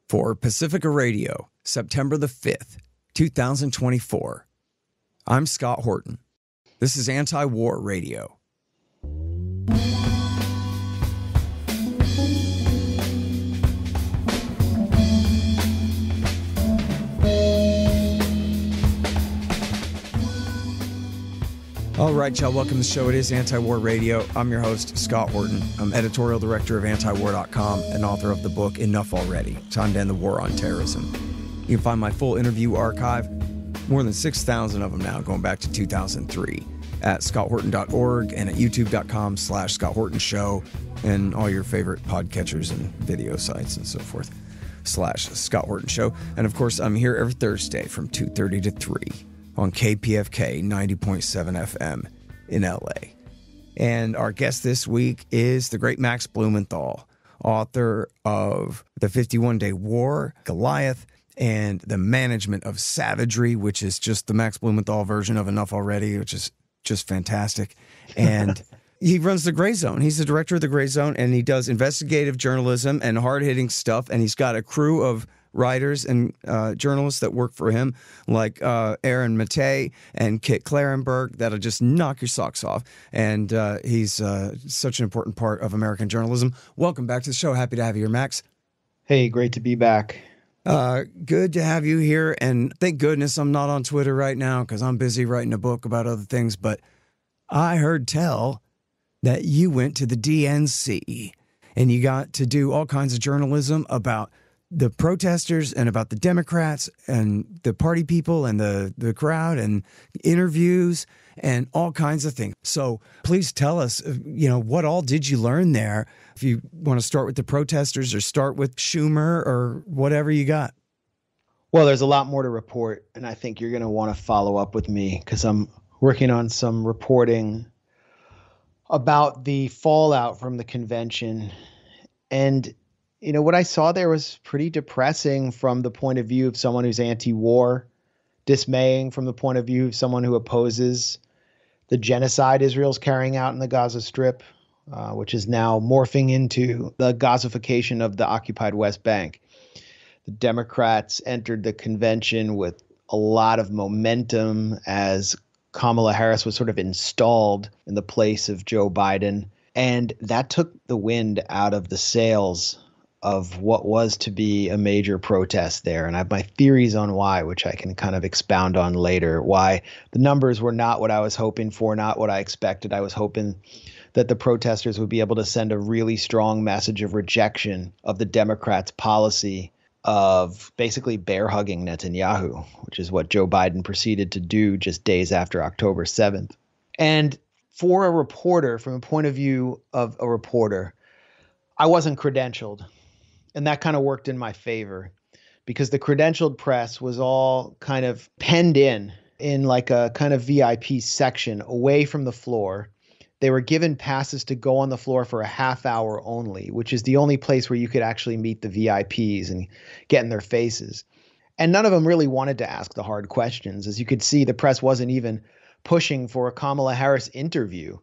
For Pacifica Radio, September the 5th, 2024. I'm Scott Horton. This is Antiwar Radio. All right, y'all, welcome to the show. It is Antiwar Radio. I'm your host, Scott Horton. I'm editorial director of Antiwar.com and author of the book, Enough Already, Time to End the War on Terrorism. You can find my full interview archive, more than 6,000 of them now, going back to 2003, at scotthorton.org and at youtube.com/Scott Horton Show and all your favorite podcatchers and video sites and so forth, /Scott Horton Show. And of course, I'm here every Thursday from 2:30 to 3. On KPFK 90.7 FM in LA. And our guest this week is the great Max Blumenthal, author of The 51-Day War, Goliath, and The Management of Savagery, which is just the Max Blumenthal version of Enough Already, which is just fantastic. And he runs the Gray Zone. He's the director of the Gray Zone, and he does investigative journalism and hard-hitting stuff, and he's got a crew of writers and journalists that work for him, like Aaron Mattei and Kit Clarenberg, that'll just knock your socks off. And he's such an important part of American journalism. Welcome back to the show. Happy to have you here, Max. Hey, great to be back. Good to have you here. And thank goodness I'm not on Twitter right now because I'm busy writing a book about other things. But I heard tell that you went to the DNC and you got to do all kinds of journalism about the protesters and about the Democrats and the party people and the crowd and interviews and all kinds of things. So please tell us, what all did you learn there? If you want to start with the protesters or start with Schumer or whatever you got. Well, there's a lot more to report, and I think you're going to want to follow up with me because I'm working on some reporting about the fallout from the convention. And what I saw there was pretty depressing from the point of view of someone who's anti-war, dismaying from the point of view of someone who opposes the genocide Israel's carrying out in the Gaza Strip, which is now morphing into the Gazification of the occupied West Bank. The Democrats entered the convention with a lot of momentum as Kamala Harris was sort of installed in the place of Joe Biden, and that took the wind out of the sails of what was to be a major protest there. And I have my theories on why, which I can kind of expound on later, why the numbers were not what I was hoping for, not what I expected. I was hoping that the protesters would be able to send a really strong message of rejection of the Democrats' policy of basically bear hugging Netanyahu, which is what Joe Biden proceeded to do just days after October 7th. And for a reporter, from a point of view of a reporter, I wasn't credentialed. And that kind of worked in my favor because the credentialed press was all kind of penned in like a kind of VIP section away from the floor. They were given passes to go on the floor for a half hour only, which is the only place where you could actually meet the VIPs and get in their faces. And none of them really wanted to ask the hard questions. As you could see, the press wasn't even pushing for a Kamala Harris interview,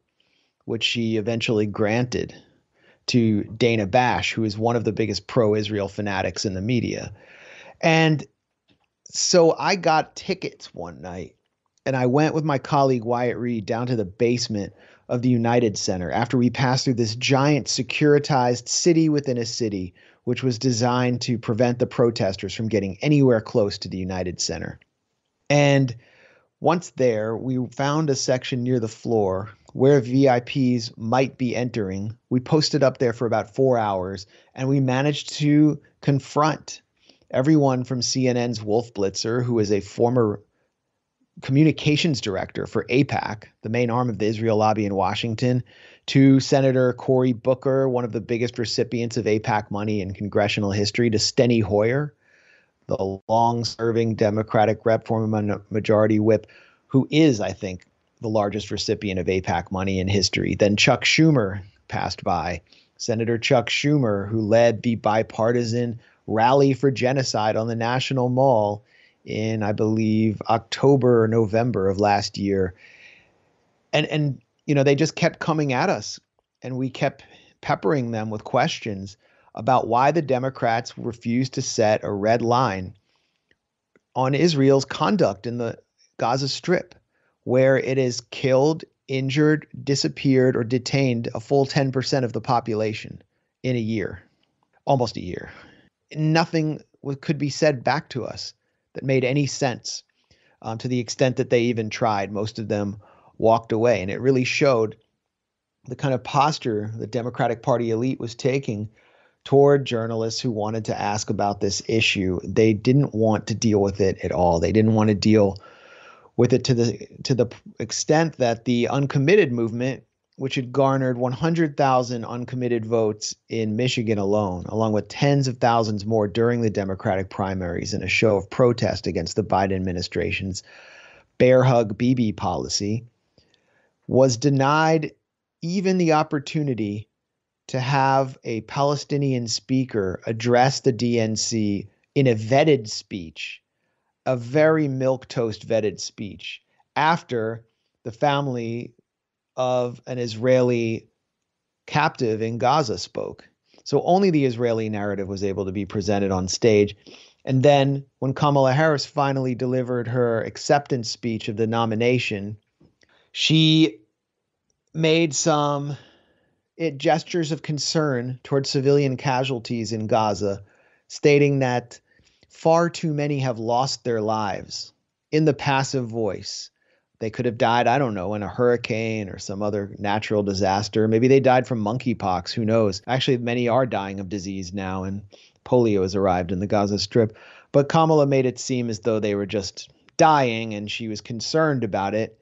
which she eventually granted to Dana Bash, who is one of the biggest pro-Israel fanatics in the media. And so I got tickets one night, and I went with my colleague Wyatt Reed down to the basement of the United Center after we passed through this giant securitized city within a city, which was designed to prevent the protesters from getting anywhere close to the United Center. And once there, we found a section near the floor where VIPs might be entering. We posted up there for about 4 hours, and we managed to confront everyone from CNN's Wolf Blitzer, who is a former communications director for AIPAC, the main arm of the Israel lobby in Washington, to Senator Cory Booker, one of the biggest recipients of AIPAC money in congressional history, to Steny Hoyer, the long-serving Democratic rep, former majority whip, who is, I think, the largest recipient of AIPAC money in history. Then Chuck Schumer passed by, Senator Chuck Schumer, who led the bipartisan Rally for Genocide on the National Mall in, I believe, October or November of last year. And you know, they just kept coming at us, and we kept peppering them with questions about why the Democrats refused to set a red line on Israel's conduct in the Gaza Strip, where it has killed, injured, disappeared, or detained a full 10% of the population in a year, almost a year. Nothing could be said back to us that made any sense, to the extent that they even tried. Most of them walked away, and it really showed the kind of posture the Democratic Party elite was taking toward journalists who wanted to ask about this issue. They didn't want to deal with it at all. They didn't want to deal with it to the extent that the uncommitted movement, which had garnered 100,000 uncommitted votes in Michigan alone, along with tens of thousands more during the Democratic primaries in a show of protest against the Biden administration's bear hug Bibi policy, was denied even the opportunity to have a Palestinian speaker address the DNC in a vetted speech, a very milquetoast vetted speech, after the family of an Israeli captive in Gaza spoke. So only the Israeli narrative was able to be presented on stage. And then when Kamala Harris finally delivered her acceptance speech of the nomination, she made some gestures of concern towards civilian casualties in Gaza, stating that far too many have lost their lives in the passive voice. They could have died, I don't know, in a hurricane or some other natural disaster. Maybe they died from monkeypox. Who knows? Actually, many are dying of disease now, and polio has arrived in the Gaza Strip. But Kamala made it seem as though they were just dying, and she was concerned about it.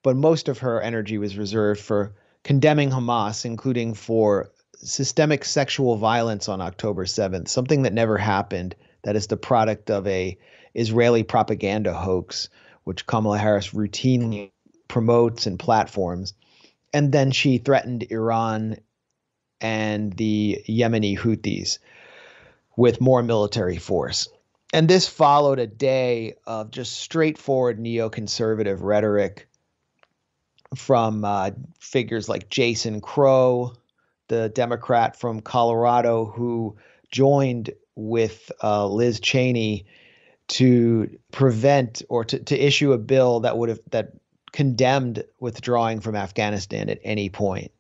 But most of her energy was reserved for condemning Hamas, including for systemic sexual violence on October 7th, something that never happened, that is the product of a Israeli propaganda hoax, which Kamala Harris routinely promotes and platforms. And then she threatened Iran and the Yemeni Houthis with more military force. And this followed a day of just straightforward neoconservative rhetoric from figures like Jason Crow, the Democrat from Colorado who joined with Liz Cheney to prevent or to issue a bill that condemned withdrawing from Afghanistan at any point.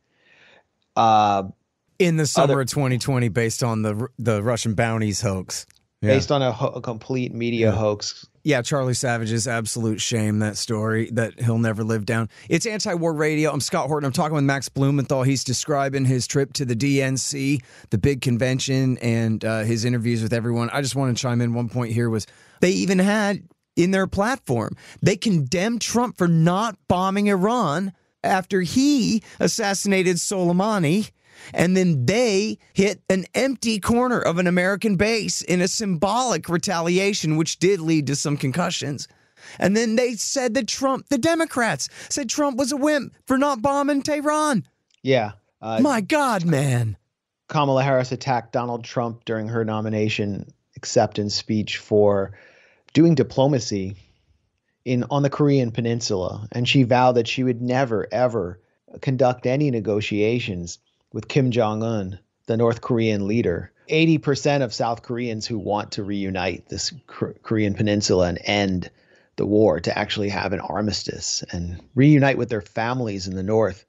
In the summer of 2020, based on the Russian bounties hoax. Yeah. Based on a complete media hoax. Yeah, Charlie Savage's absolute shame, that story that he'll never live down. It's Anti-War Radio. I'm Scott Horton. I'm talking with Max Blumenthal. He's describing his trip to the DNC, the big convention, and his interviews with everyone. I just want to chime in. One point here was they even had in their platform, they condemned Trump for not bombing Iran after he assassinated Soleimani. And then they hit an empty corner of an American base in a symbolic retaliation, which did lead to some concussions. And then they said that the Democrats said Trump was a wimp for not bombing Tehran. Yeah. My God, man. Kamala Harris attacked Donald Trump during her nomination acceptance speech for doing diplomacy on the Korean Peninsula. And she vowed that she would never, ever conduct any negotiations with Kim Jong-un, the North Korean leader. 80% of South Koreans who want to reunite this Korean peninsula and end the war, to actually have an armistice and reunite with their families in the North,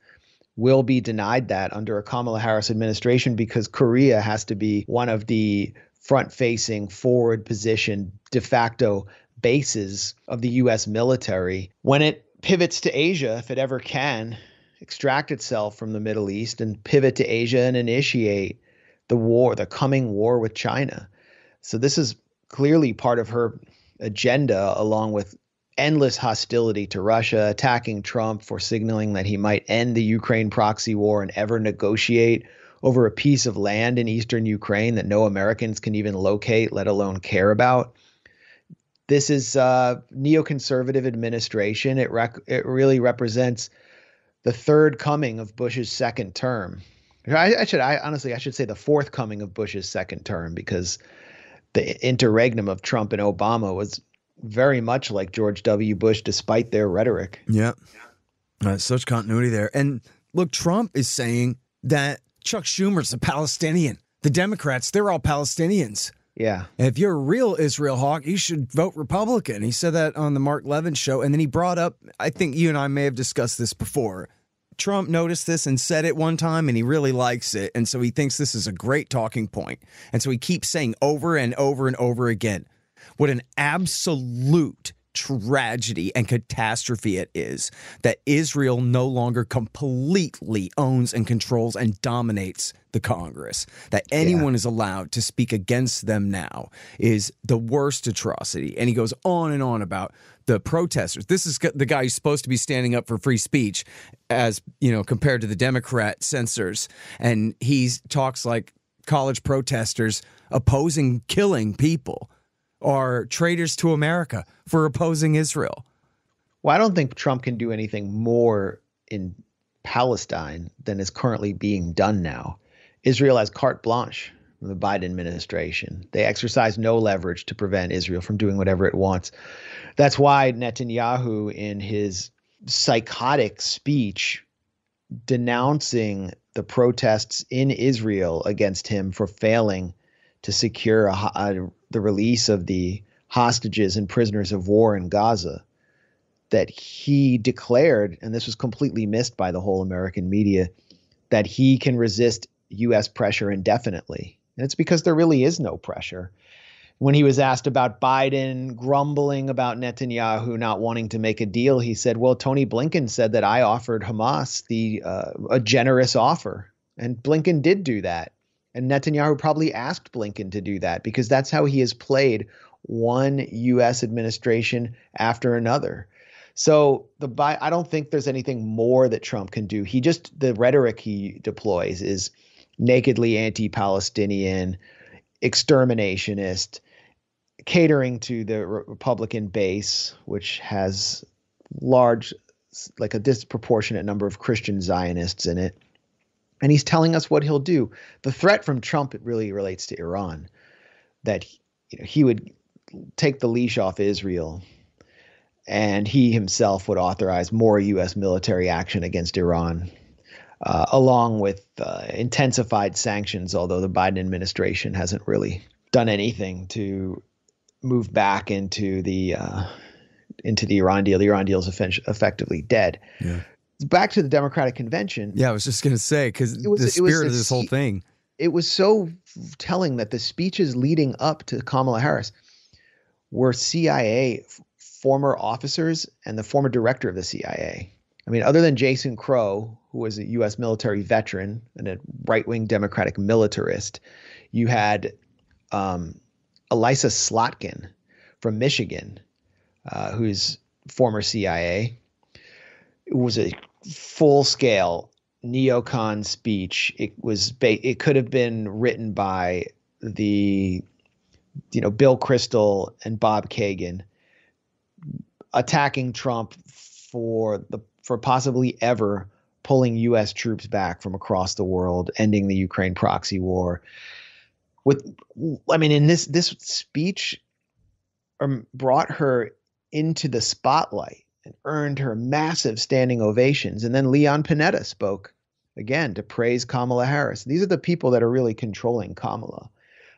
will be denied that under a Kamala Harris administration, because Korea has to be one of the front-facing, forward-positioned de facto bases of the U.S. military. When it pivots to Asia, if it ever can, extract itself from the Middle East and pivot to Asia and initiate the coming war with China. So this is clearly part of her agenda, along with endless hostility to Russia, attacking Trump for signaling that he might end the Ukraine proxy war and ever negotiate over a piece of land in eastern Ukraine that no Americans can even locate, let alone care about. This is a neoconservative administration. It really represents the third coming of Bush's second term. I should say the fourth coming of Bush's second term, because the interregnum of Trump and Obama was very much like George W. Bush, despite their rhetoric. Yeah. Such continuity there. And look, Trump is saying that Chuck Schumer's a Palestinian. The Democrats, they're all Palestinians. Yeah. And if you're a real Israel hawk, you should vote Republican. He said that on the Mark Levin show. And then he brought up, I think you and I may have discussed this before. Trump noticed this and said it one time, and he really likes it. And so he thinks this is a great talking point. And so he keeps saying over and over and over again what an absolute tragedy and catastrophe it is that Israel no longer completely owns and controls and dominates the Congress. That anyone is allowed to speak against them now is the worst atrocity. And he goes on and on about the protesters. This is the guy who's supposed to be standing up for free speech, as you know, compared to the Democrat censors. And he talks like college protesters opposing killing people are traitors to America for opposing Israel. Well, I don't think Trump can do anything more in Palestine than is currently being done now. Israel has carte blanche from the Biden administration. They exercise no leverage to prevent Israel from doing whatever it wants. That's why Netanyahu, in his psychotic speech denouncing the protests in Israel against him for failing to secure the release of the hostages and prisoners of war in Gaza, that he declared, and this was completely missed by the whole American media, that he can resist U.S. pressure indefinitely. And it's because there really is no pressure. When he was asked about Biden grumbling about Netanyahu not wanting to make a deal, he said, well, Tony Blinken said that I offered Hamas a generous offer. And Blinken did do that. And Netanyahu probably asked Blinken to do that because that's how he has played one U.S. administration after another. So I don't think there's anything more that Trump can do. The rhetoric he deploys is nakedly anti-Palestinian, exterminationist, catering to the Republican base, which has a disproportionate number of Christian Zionists in it. And he's telling us what he'll do. The threat from Trump, it really relates to Iran, that he would take the leash off Israel and he himself would authorize more U.S. military action against Iran, along with intensified sanctions, although the Biden administration hasn't really done anything to move back into the Iran deal. The Iran deal is effectively dead. Yeah. Back to the Democratic convention. Yeah, I was just going to say, because the spirit of this whole thing. It was so telling that the speeches leading up to Kamala Harris were CIA former officers and the former director of the CIA. I mean, other than Jason Crow, who was a U.S. military veteran and a right-wing Democratic militarist, you had Elisa Slotkin from Michigan, who's former CIA. It was a full-scale neocon speech. It could have been written by Bill Kristol and Bob Kagan, attacking Trump for possibly ever pulling U.S. troops back from across the world, ending the Ukraine proxy war. In this speech brought her into the spotlight and earned her massive standing ovations. And then Leon Panetta spoke again to praise Kamala Harris. These are the people that are really controlling Kamala.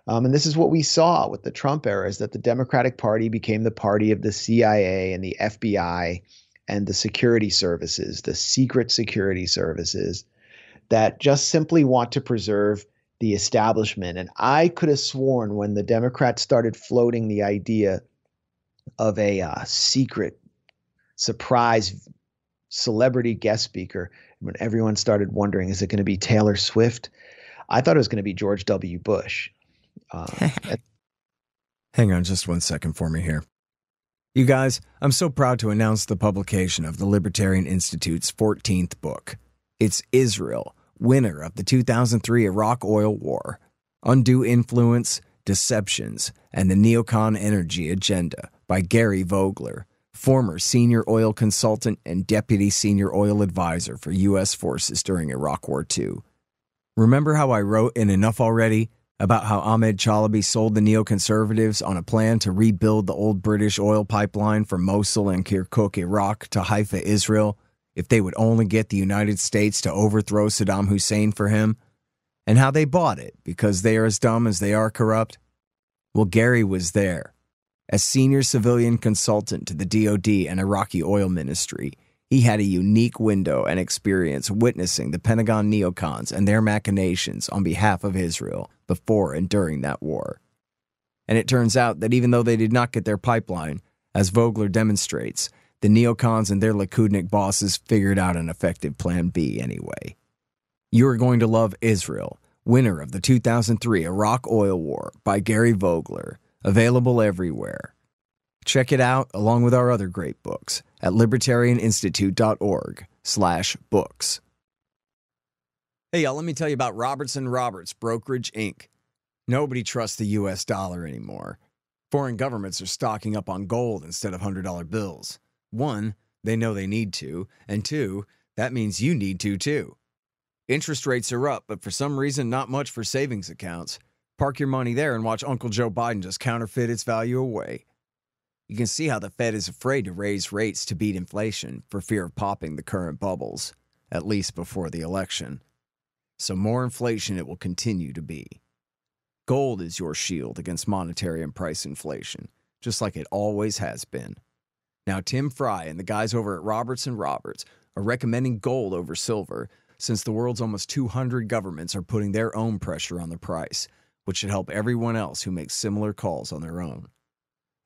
And this is what we saw with the Trump era, is that the Democratic Party became the party of the CIA and the FBI and the security services, the secret security services that just simply want to preserve the establishment. And I could have sworn when the Democrats started floating the idea of a secret surprise celebrity guest speaker, when everyone started wondering, is it going to be Taylor Swift? I thought it was going to be George W. Bush. Hang on just 1 second for me here. You guys, I'm so proud to announce the publication of the Libertarian Institute's 14th book. It's Israel, winner of the 2003 Iraq Oil War, Undue Influence, Deceptions, and the Neocon Energy Agenda by Gary Vogler, former senior oil consultant and deputy senior oil advisor for U.S. forces during Iraq War II. Remember how I wrote in Enough Already about how Ahmed Chalabi sold the neoconservatives on a plan to rebuild the old British oil pipeline from Mosul and Kirkuk, Iraq, to Haifa, Israel, if they would only get the United States to overthrow Saddam Hussein for him? and how they bought it because they are as dumb as they are corrupt? Well, Gary was there. As senior civilian consultant to the DoD and Iraqi oil ministry, he had a unique window and experience witnessing the Pentagon neocons and their machinations on behalf of Israel before and during that war. And it turns out that even though they did not get their pipeline, as Vogler demonstrates, the neocons and their Likudnik bosses figured out an effective plan B anyway. You are going to love Israel, winner of the 2003 Iraq Oil War by Gary Vogler, available everywhere. Check it out along with our other great books at libertarianinstitute.org/books. Hey, y'all, let me tell you about Robertson Roberts Brokerage, Inc. Nobody trusts the U.S. dollar anymore. Foreign governments are stocking up on gold instead of $100 bills. One, they know they need to, and two, that means you need to too. Interest rates are up, but for some reason, not much for savings accounts. Park your money there and watch Uncle Joe Biden just counterfeit its value away. You can see how the Fed is afraid to raise rates to beat inflation for fear of popping the current bubbles, at least before the election. So more inflation it will continue to be. Gold is your shield against monetary and price inflation, just like it always has been. Now, Tim Fry and the guys over at Robertson Roberts are recommending gold over silver since the world's almost 200 governments are putting their own pressure on the price, which should help everyone else who makes similar calls on their own.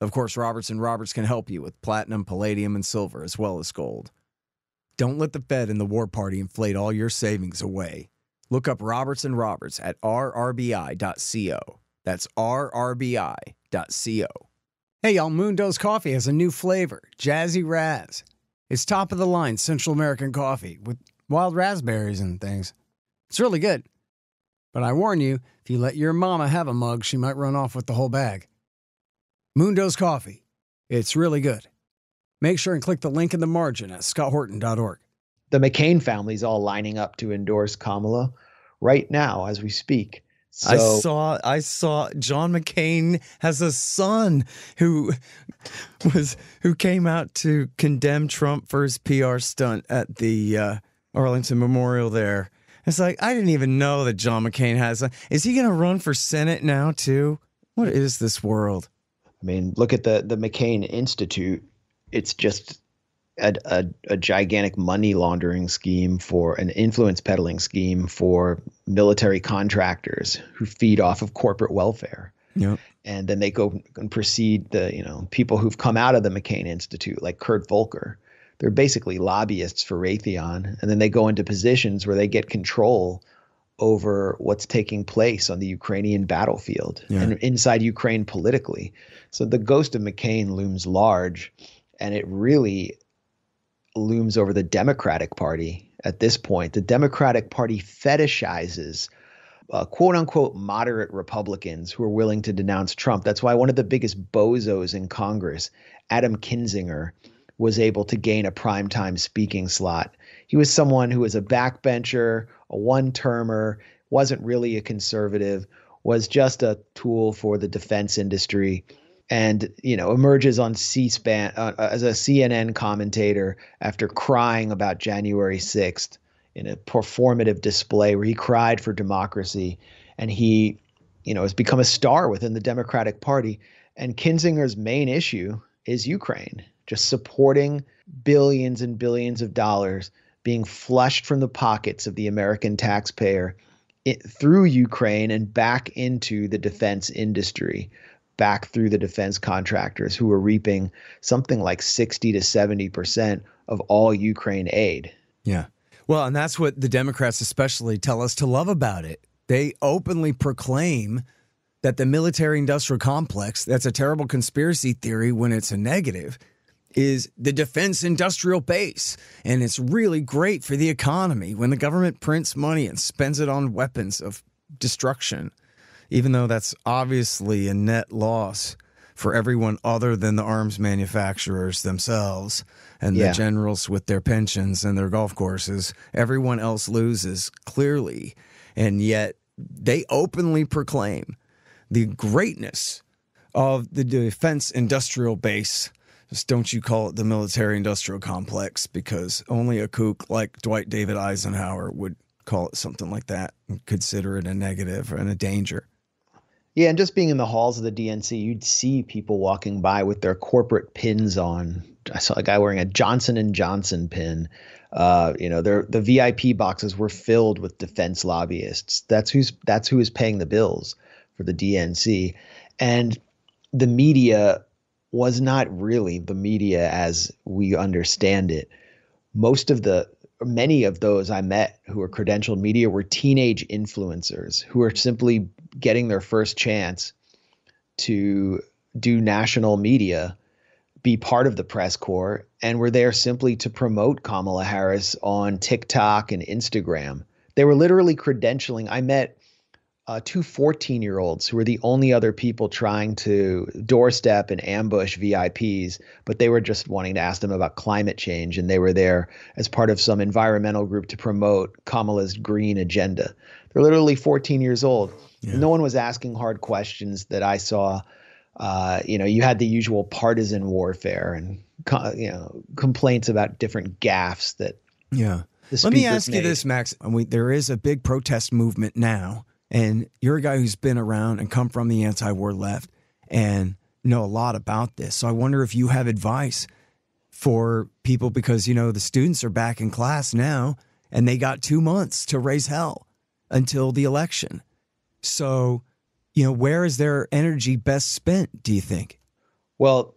Of course, Robertson Roberts can help you with platinum, palladium, and silver, as well as gold. Don't let the Fed and the war party inflate all your savings away. Look up Robertson Roberts at rrbi.co. That's rrbi.co. Hey, y'all, Moondo's Coffee has a new flavor, Jazzy Raz. It's top-of-the-line Central American coffee with wild raspberries and things. It's really good. But I warn you, if you let your mama have a mug, she might run off with the whole bag. Moondo's Coffee. It's really good. Make sure and click the link in the margin at scotthorton.org. The McCain family's all lining up to endorse Kamala right now as we speak. So, I saw John McCain has a son who came out to condemn Trump for his PR stunt at the Arlington Memorial there. It's like, I didn't even know that John McCain has a... Is he going to run for Senate now, too? What is this world? I mean, look at the McCain Institute. It's just a gigantic money laundering scheme for an influence peddling scheme for military contractors who feed off of corporate welfare. Yep. And then they go and proceed people who've come out of the McCain Institute, like Kurt Volker. They're basically lobbyists for Raytheon. And then they go into positions where they get control over what's taking place on the Ukrainian battlefield and inside Ukraine politically. So the ghost of McCain looms large, and it really looms over the Democratic Party at this point. The Democratic Party fetishizes quote unquote moderate Republicans who are willing to denounce Trump. That's why one of the biggest bozos in Congress, Adam Kinzinger, was able to gain a primetime speaking slot. He was someone who was a backbencher, a one-termer, wasn't really a conservative, was just a tool for the defense industry, and emerges on C-SPAN as a CNN commentator after crying about January 6th in a performative display where he cried for democracy, and he has become a star within the Democratic Party. And Kinzinger's main issue is Ukraine, just supporting billions and billions of dollars being flushed from the pockets of the American taxpayer through Ukraine and back into the defense industry, back through the defense contractors who are reaping something like 60 to 70% of all Ukraine aid. Yeah. Well, and that's what the Democrats especially tell us to love about it. They openly proclaim that the military-industrial complex, that's a terrible conspiracy theory when it's a negative, is the defense industrial base. And it's really great for the economy when the government prints money and spends it on weapons of destruction, even though that's obviously a net loss for everyone other than the arms manufacturers themselves and the generals with their pensions and their golf courses. Everyone else loses, clearly. And yet they openly proclaim the greatness of the defense industrial base. Just don't you call it the military industrial complex, because only a kook like Dwight David Eisenhower would call it something like that and consider it a negative and a danger. Yeah, and just being in the halls of the DNC, you'd see people walking by with their corporate pins on. I saw a guy wearing a Johnson & Johnson pin. The VIP boxes were filled with defense lobbyists. That's who is paying the bills for the DNC. And the media was not really the media as we understand it. Many of those I met who were credentialed media were teenage influencers who were simply getting their first chance to do national media, be part of the press corps, and were there simply to promote Kamala Harris on TikTok and Instagram. They were literally credentialing. I met two 14-year-olds who were the only other people trying to doorstep and ambush VIPs, but they were just wanting to ask them about climate change, and they were there as part of some environmental group to promote Kamala's green agenda. They're literally 14 years old. Yeah. No one was asking hard questions that I saw. You had the usual partisan warfare and complaints about different gaffes that. Yeah. Let me ask you this, Max. There is a big protest movement now. And you're a guy who's been around and come from the anti-war left and know a lot about this. So I wonder if you have advice for people because, the students are back in class now and they got 2 months to raise hell until the election. So, where is their energy best spent, do you think? Well,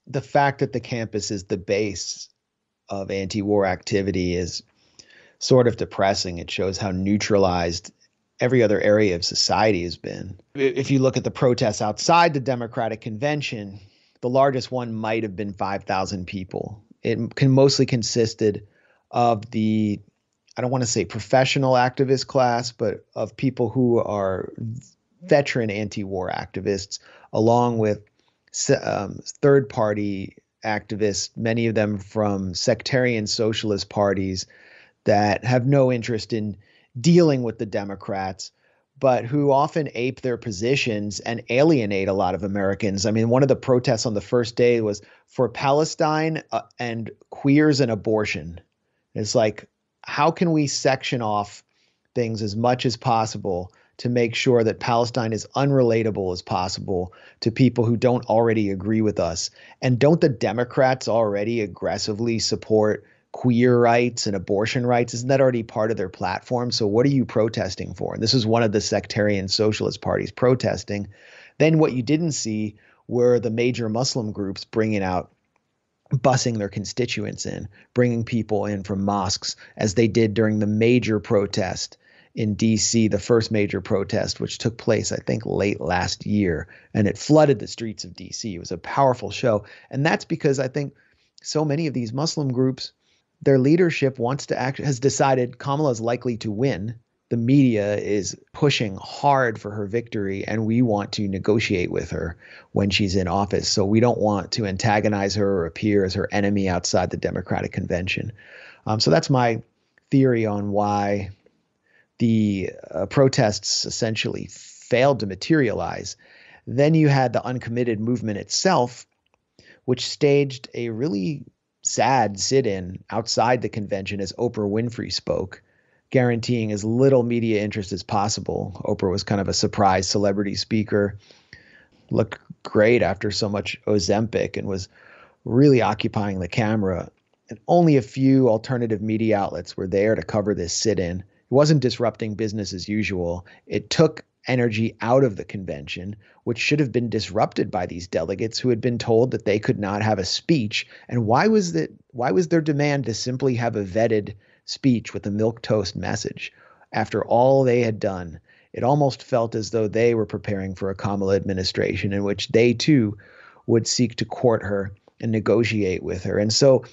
the fact that the campus is the base of anti-war activity is sort of depressing. It shows how neutralized every other area of society has been. If you look at the protests outside the Democratic Convention, the largest one might have been 5,000 people. It mostly consisted of I don't want to say professional activist class, but of people who are veteran anti-war activists, along with third-party activists, many of them from sectarian socialist parties that have no interest in dealing with the Democrats, but who often ape their positions and alienate a lot of Americans. I mean, one of the protests on the first day was for Palestine and queers and abortion. It's like, how can we section off things as much as possible to make sure that Palestine is unrelatable as possible to people who don't already agree with us? And don't the Democrats already aggressively support queer rights and abortion rights? Isn't that already part of their platform? So what are you protesting for? And this is one of the sectarian socialist parties protesting. Then what you didn't see were the major Muslim groups busing their constituents in, bringing people in from mosques, as they did during the major protest in DC, the first major protest, which took place, I think, late last year. And it flooded the streets of DC. It was a powerful show. And that's because I think so many of these Muslim groups, their leadership has decided Kamala is likely to win. The media is pushing hard for her victory, and we want to negotiate with her when she's in office. So we don't want to antagonize her or appear as her enemy outside the Democratic Convention. So that's my theory on why the protests essentially failed to materialize. Then you had the uncommitted movement itself, which staged a really sad sit-in outside the convention as Oprah Winfrey spoke, guaranteeing as little media interest as possible. Oprah was kind of a surprise celebrity speaker, looked great after so much Ozempic, and was really occupying the camera. And only a few alternative media outlets were there to cover this sit-in. It wasn't disrupting business as usual. It took energy out of the convention, which should have been disrupted by these delegates who had been told that they could not have a speech. And why was their demand to simply have a vetted speech with a milquetoast message? After all they had done, it almost felt as though they were preparing for a Kamala administration in which they too would seek to court her and negotiate with her. And so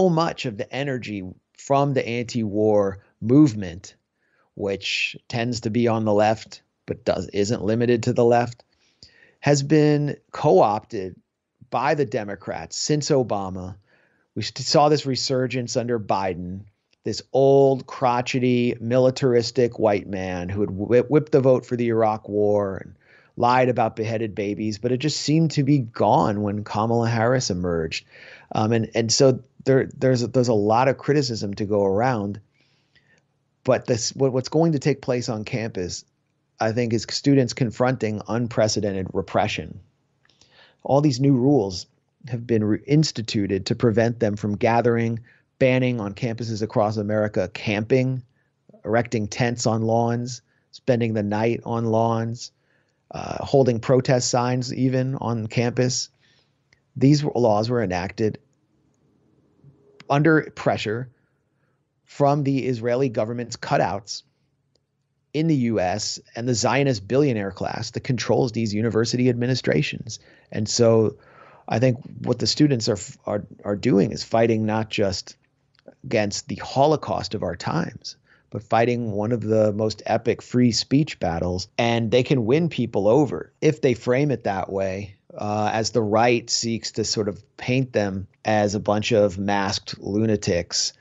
much of the energy from the anti-war movement, which tends to be on the left but isn't limited to the left, has been co-opted by the Democrats since Obama. We saw this resurgence under Biden, this old, crotchety, militaristic white man who had whipped the vote for the Iraq War and lied about beheaded babies, but it just seemed to be gone when Kamala Harris emerged. And so there's a lot of criticism to go around. But what's going to take place on campus, I think, is students confronting unprecedented repression. All these new rules have been instituted to prevent them from gathering, banning on campuses across America camping, erecting tents on lawns, spending the night on lawns, holding protest signs even on campus. These laws were enacted under pressure from the Israeli government's cutouts in the U.S. and the Zionist billionaire class that controls these university administrations. And so I think what the students are doing is fighting not just against the Holocaust of our times, but fighting one of the most epic free speech battles. And they can win people over if they frame it that way, as the right seeks to sort of paint them as a bunch of masked lunatics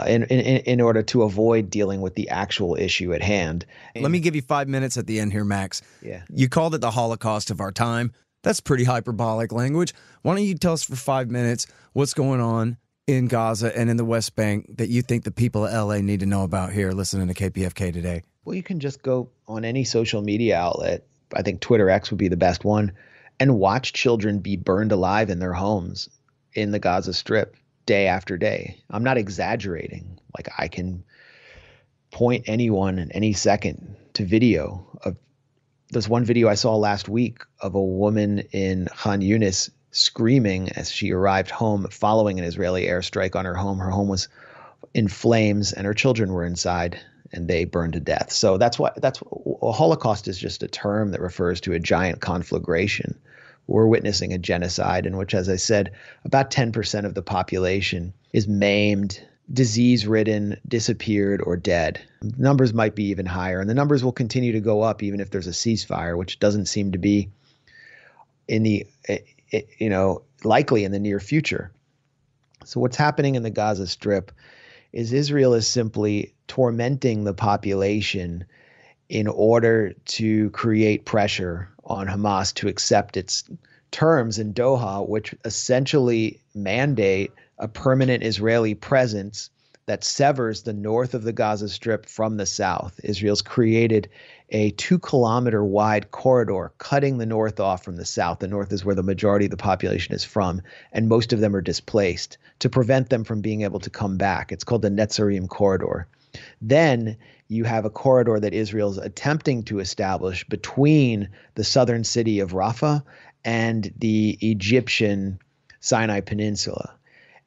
in order to avoid dealing with the actual issue at hand. Let me give you 5 minutes at the end here, Max. Yeah. You called it the Holocaust of our time. That's pretty hyperbolic language. Why don't you tell us for 5 minutes what's going on in Gaza and in the West Bank that you think the people of LA need to know about here listening to KPFK today? Well, you can just go on any social media outlet. I think Twitter X would be the best one, and watch children be burned alive in their homes in the Gaza Strip day after day. I'm not exaggerating. Like, I can point anyone in any second to video of. There's one video I saw last week of a woman in Khan Yunis screaming as she arrived home following an Israeli airstrike on her home. Her home was in flames and her children were inside and they burned to death. So that's a Holocaust is just a term that refers to a giant conflagration. We're witnessing a genocide in which, as I said, about 10% of the population is maimed, disease-ridden, disappeared, or dead. Numbers might be even higher, and the numbers will continue to go up even if there's a ceasefire, which doesn't seem to be likely in the near future. So what's happening in the Gaza Strip is Israel is simply tormenting the population in order to create pressure on Hamas to accept its terms in Doha, which essentially mandate a permanent Israeli presence that severs the north of the Gaza Strip from the south. Israel's created a 2-kilometer wide corridor cutting the north off from the south. The north is where the majority of the population is from, and most of them are displaced, to prevent them from being able to come back. It's called the Netzarim corridor. Then you have a corridor that Israel's attempting to establish between the southern city of Rafah and the Egyptian Sinai Peninsula.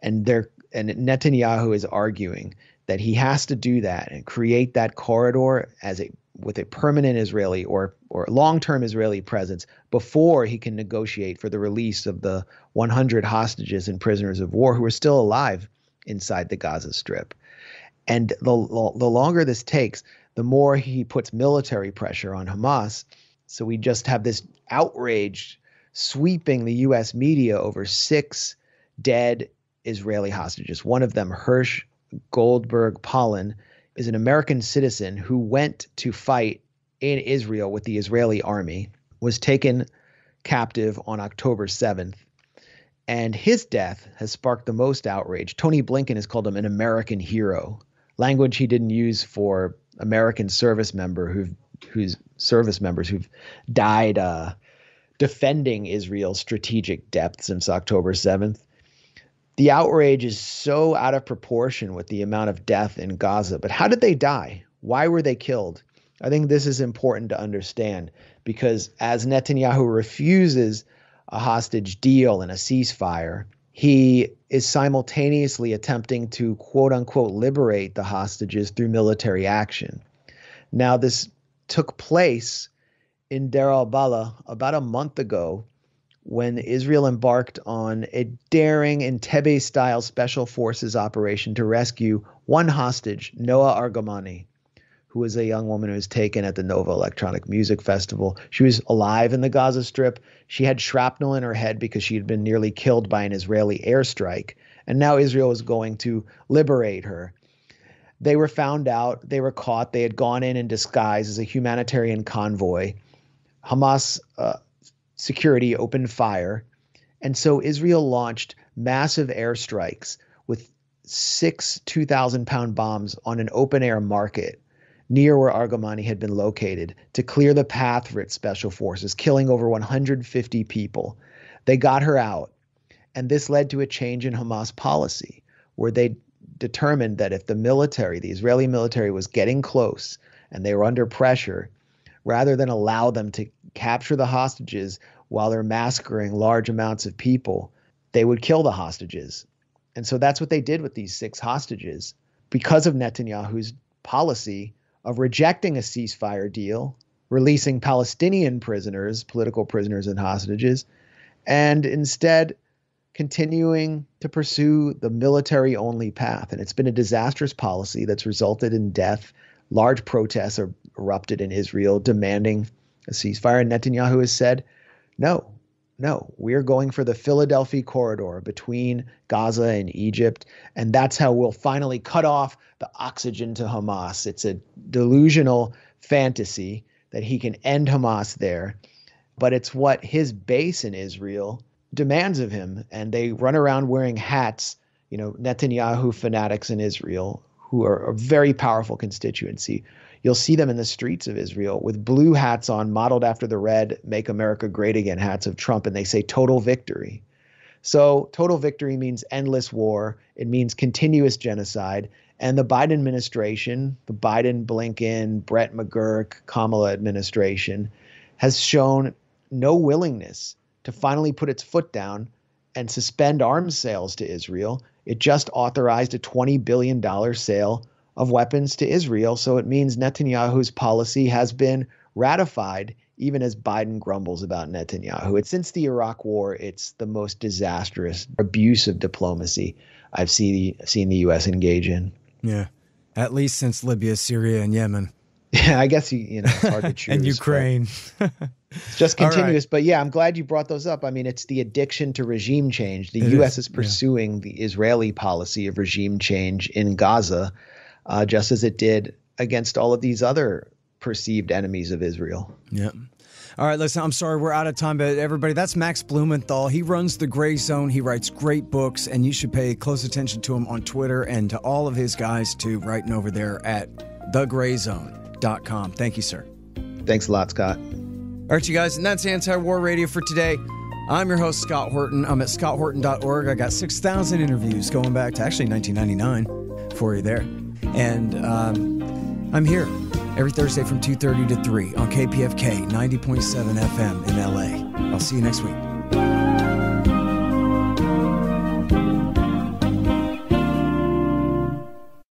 And Netanyahu is arguing that he has to do that and create that corridor with a permanent Israeli or long-term Israeli presence before he can negotiate for the release of the 100 hostages and prisoners of war who are still alive inside the Gaza Strip. And the longer this takes, the more he puts military pressure on Hamas. So we just have this outrage sweeping the U.S. media over 6 dead Israeli hostages. One of them, Hirsch Goldberg Polin, is an American citizen who went to fight in Israel with the Israeli army, was taken captive on October 7th. And his death has sparked the most outrage. Tony Blinken has called him an American hero, language he didn't use for American service members who've died defending Israel's strategic depth since October 7th. The outrage is so out of proportion with the amount of death in Gaza. But how did they die? Why were they killed? I think this is important to understand, because as Netanyahu refuses a hostage deal and a ceasefire, he is simultaneously attempting to, quote unquote, liberate the hostages through military action. Now, this took place in Deir al-Balah about a month ago, when Israel embarked on a daring Entebbe-style special forces operation to rescue one hostage, Noah Argamani, who was a young woman who was taken at the Nova Electronic Music Festival. She was alive in the Gaza Strip. She had shrapnel in her head because she had been nearly killed by an Israeli airstrike. And now Israel was going to liberate her. They were found out. They were caught. They had gone in disguise as a humanitarian convoy. Hamas security opened fire. And so Israel launched massive airstrikes with 6 2,000-pound bombs on an open-air market near where Argamani had been located to clear the path for its special forces, killing over 150 people. They got her out, and this led to a change in Hamas policy, where they determined that if the military, the Israeli military, was getting close and they were under pressure, rather than allow them to capture the hostages while they're massacring large amounts of people, they would kill the hostages. And so that's what they did with these 6 hostages because of Netanyahu's policy of rejecting a ceasefire deal, releasing Palestinian prisoners, political prisoners and hostages, and instead continuing to pursue the military-only path. And it's been a disastrous policy that's resulted in death. Large protests are erupted in Israel demanding a ceasefire. And Netanyahu has said, no, we are going for the Philadelphia corridor between Gaza and Egypt. And that's how we'll finally cut off the oxygen to Hamas. It's a delusional fantasy that he can end Hamas there. But it's what his base in Israel demands of him. And they run around wearing hats, Netanyahu fanatics in Israel, who are a very powerful constituency. You'll see them in the streets of Israel with blue hats on, modeled after the red Make America Great Again hats of Trump, and they say total victory. So total victory means endless war. It means continuous genocide. And the Biden administration, the Biden, Blinken, Brett McGurk, Kamala administration, has shown no willingness to finally put its foot down and suspend arms sales to Israel. It just authorized a $20 billion sale of weapons to Israel. So it means Netanyahu's policy has been ratified, even as Biden grumbles about Netanyahu. Since the Iraq War, it's the most disastrous abuse of diplomacy I've seen the U.S. engage in. Yeah, at least since Libya, Syria, and Yemen. Yeah, I guess it's hard to choose. And Ukraine. It's just continuous. Right. But yeah, I'm glad you brought those up. I mean, it's the addiction to regime change. The U.S. is pursuing the Israeli policy of regime change in Gaza, just as it did against all of these other perceived enemies of Israel. Yeah. All right, listen, I'm sorry, we're out of time, but everybody, that's Max Blumenthal. He runs The Gray Zone. He writes great books, and you should pay close attention to him on Twitter and to all of his guys, too, writing over there at thegrayzone.com. Thank you, sir. Thanks a lot, Scott. All right, you guys, and that's Anti-War Radio for today. I'm your host, Scott Horton. I'm at scotthorton.org. I got 6,000 interviews going back to actually 1999 for you there. And I'm here every Thursday from 2:30 to 3 on KPFK 90.7 FM in LA. I'll see you next week.